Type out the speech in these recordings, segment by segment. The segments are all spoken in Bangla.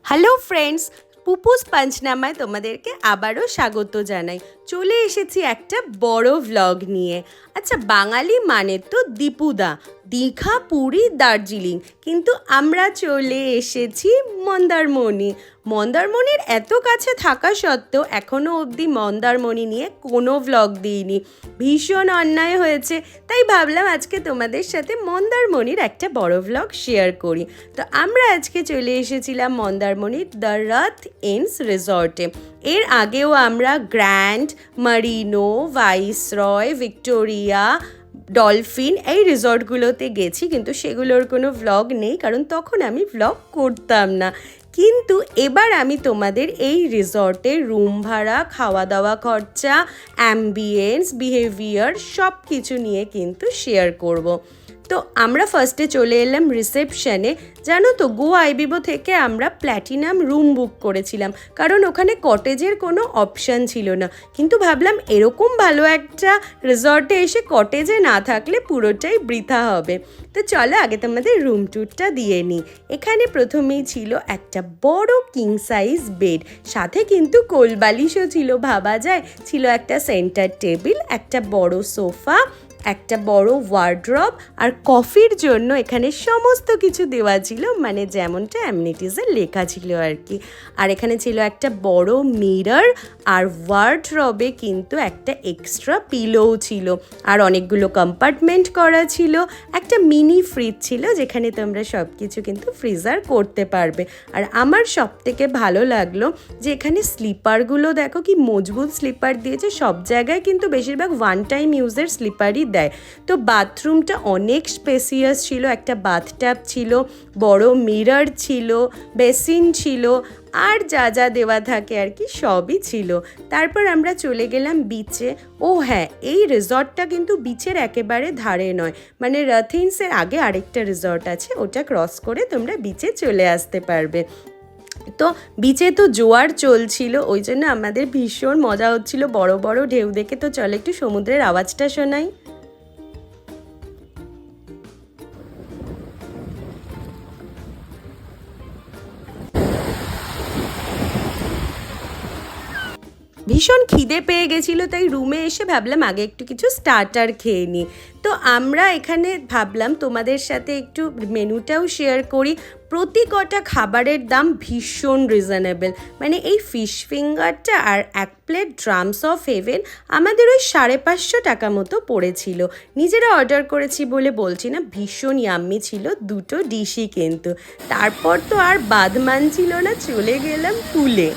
হ্যালো ফ্রেন্ডস, পুপুস পাঞ্চনামায় তোমাদেরকে আবারও স্বাগত জানাই। চলে এসেছি একটা বড় ভ্লগ নিয়ে। আচ্ছা, বাঙালি মানে তো দীপুদা, দীঘা, পুরী, দার্জিলিং, কিন্তু আমরা চলে এসেছি মন্দারমণি। মন্দারমণির এত কাছে থাকা সত্ত্বেও এখনও অবধি মন্দারমণি নিয়ে কোনো ভ্লগ দিইনি। ভীষণ অন্যায় হয়েছে, তাই ভাবলাম আজকে তোমাদের সাথে মন্দারমণির একটা বড় ভ্লগ শেয়ার করি। তো আমরা আজকে চলে এসেছিলাম মন্দারমণির দ্য রাথ ইনস রিসর্টে। এর আগেও আমরা grand, Marino, viceroy, Victoria, dolphin এই রিসর্টগুলোতে গেছি, কিন্তু সেগুলোর কোনো ভ্লগ নেই, কারণ তখন আমি ভ্লগ করতাম না। কিন্তু এবার আমি তোমাদের এই রিসর্টের রুম ভাড়া, খাওয়া দাওয়া খরচা, অ্যাম্বিয়েন্স, বিহেভিয়ার সব কিছু নিয়ে কিন্তু শেয়ার করব। তো আমরা ফার্স্টে চলে এলাম রিসেপশনে। জানো তো, গো আইবিবো থেকে আমরা প্ল্যাটিনাম রুম বুক করেছিলাম, কারণ ওখানে কটেজের কোনো অপশান ছিল না। কিন্তু ভাবলাম এরকম ভালো একটা রিসর্টে এসে কটেজে না থাকলে পুরোটাই বৃথা হবে। তো চলো আগে তোমাদের রুম ট্যুরটা দিয়ে নিই। এখানে প্রথমেই ছিল একটা বড় কিং সাইজ বেড, সাথে কিন্তু কোলবালিশও ছিল, ভাবা যায়। ছিল একটা সেন্টার টেবিল, একটা বড় সোফা, একটা বড় ওয়ার্ড্রব, আর কফির জন্য এখানে সমস্ত কিছু দেওয়া ছিল, মানে যেমনটা অ্যামনিটিসে লেখা ছিল আর কি। আর এখানে ছিল একটা বড় মিরর, আর ওয়ার্ড্রবে কিন্তু একটা এক্সট্রা পিলোও ছিল, আর অনেকগুলো কম্পার্টমেন্ট করা ছিল। একটা মিনি ফ্রিজ ছিল, যেখানে তোমরা সব কিছু কিন্তু ফ্রিজার করতে পারবে। আর আমার সব থেকে ভালো লাগলো যে এখানে স্লিপারগুলো দেখো কি মজবুত স্লিপার দিয়েছে। সব জায়গায় কিন্তু বেশিরভাগ ওয়ান টাইম ইউজের স্লিপারই দেয়। তো বাথরুমটা অনেক স্পেসিয়াস ছিল, একটা বাথটাব ছিল, বড় মিরর ছিল, বেসিন ছিল, আর যা যা দেওয়া থাকে আর কি সবই ছিল। তারপর আমরা চলে গেলাম বিচে। ও হ্যাঁ, এই রিসর্টটা কিন্তু বিচের একেবারে ধারে নয়, মানে রাথিনসের আগে আরেকটা রিসর্ট আছে, ওটা ক্রস করে তোমরা বিচে চলে আসতে পারবে। তো বিচে তো জোয়ার চলছিল, ওই জন্য আমাদের ভীষণ মজা হচ্ছিল বড় বড় ঢেউ দেখে। তো চলো একটু সমুদ্রের আওয়াজটা শোনাই। ভীষণ খিদে পেয়ে গেছিলো, তাই রুমে এসে ভাবলাম আগে একটু কিছু স্টার্টার খেয়ে নিই। তো আমরা এখানে ভাবলাম তোমাদের সাথে একটু মেনুটাও শেয়ার করি। প্রতি কটা খাবারের দাম ভীষণ রিজনেবল, মানে এই ফিশ ফিঙ্গারটা আর এক প্লেট ড্রামস অফ হেভেন আমাদের ওই 550 টাকা মতো পড়েছিল। নিজেরা অর্ডার করেছি বলে বলছি না, ভীষণ ইয়াম্মি ছিল দুটো ডিশই কিন্তু। তারপর তো আর বাদ মানছিল না, চলে গেলাম পুলে।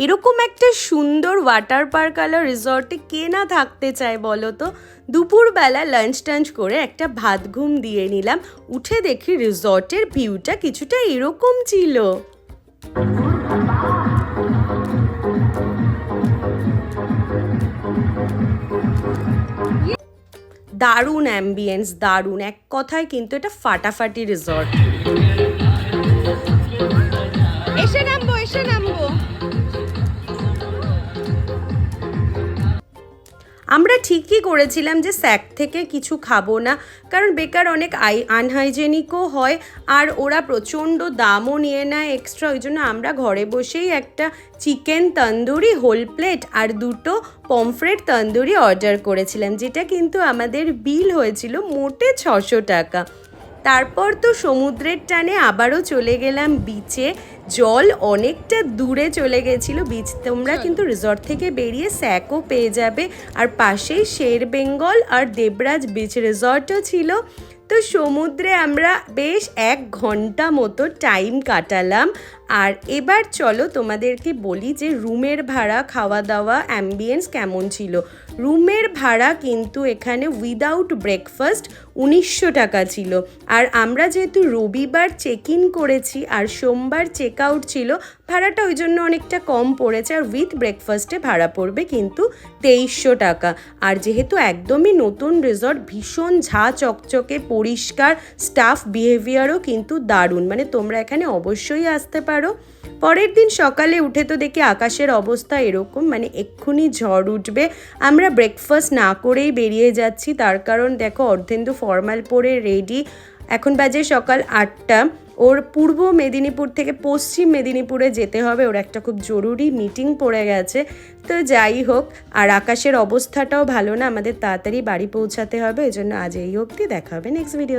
এরকম একটা সুন্দর ওয়াটার পার্ক আলা রিসর্টে কে না থাকতে চায় বলো তো। দুপুরবেলা লাঞ্চ টাঞ্চ করে একটা ভাত ঘুম দিয়ে নিলাম। উঠে দেখি রিসর্টের ভিউটা কিছুটা এরকম ছিল। দারুণ অ্যাম্বিয়েন্স, দারুণ, এক কথায় কিন্তু এটা ফাটাফাটি রিসর্ট। এসে নামবো, এসে নামবো। আমরা ঠিকই করেছিলাম যে স্যাক থেকে কিছু খাবো না, কারণ বেকার অনেক আনহাইজেনিকও হয়, আর ওরা প্রচণ্ড দামও নিয়ে নেয় এক্সট্রা। ওই জন্য আমরা ঘরে বসেই একটা চিকেন তন্দুরি হোল প্লেট আর দুটো পমফ্রেট তন্দুরি অর্ডার করেছিলাম, যেটা কিন্তু আমাদের বিল হয়েছিল মোটে 600 টাকা। তারপর তো সমুদ্রের টানে আবারও চলে গেলাম বিচে। জল অনেকটা দূরে চলে গেছিলো বিচ, তোমরা কিন্তু রিসর্ট থেকে বেরিয়ে স্যাকও পেয়ে যাবে। আর পাশেই শের বেঙ্গল আর দেবরাজ বিচ রিসর্টও ছিল। তো সমুদ্রে আমরা বেশ 1 ঘন্টা মতো টাইম কাটালাম। আর এবার চলো তোমাদেরকে বলি যে রুমের ভাড়া, খাওয়া দাওয়া, অ্যাম্বিয়েন্স কেমন ছিল। রুমের ভাড়া কিন্তু এখানে উইদাউট ব্রেকফাস্ট 1900 টাকা ছিল। আর আমরা যেহেতু রবিবার চেক ইন করেছি আর সোমবার চেক আউট ছিল, ভাড়াটা ওই জন্য অনেকটা কম পড়েছে। আর উইথ ব্রেকফাস্টে ভাড়া পড়বে কিন্তু 2300 টাকা। আর যেহেতু একদমই নতুন রিসর্ট, ভীষণ ঝা চকচকে পরিষ্কার, স্টাফ বিহেভিয়ারও কিন্তু দারুণ, মানে তোমরা এখানে অবশ্যই আসতে পারো। পরের দিন সকালে উঠে তো দেখি আকাশের অবস্থা এরকম, মানে এক্ষুনি ঝড় উঠবে। আমরা ব্রেকফাস্ট না করেই বেরিয়ে যাচ্ছি, তার কারণ দেখো অর্ধেন্দু ফর্মাল পরে রেডি। এখন বাজে সকাল 8টা। ওর পূর্ব মেদিনীপুর থেকে পশ্চিম মেদিনীপুরে যেতে হবে, ওর একটা খুব জরুরি মিটিং পড়ে গেছে। তো যাই হোক, আর আকাশের অবস্থাটাও ভালো না, আমাদের তাড়াতাড়ি বাড়ি পৌঁছাতে হবে, এই জন্য আজ এই অবধি, দেখা হবে নেক্সট ভিডিও।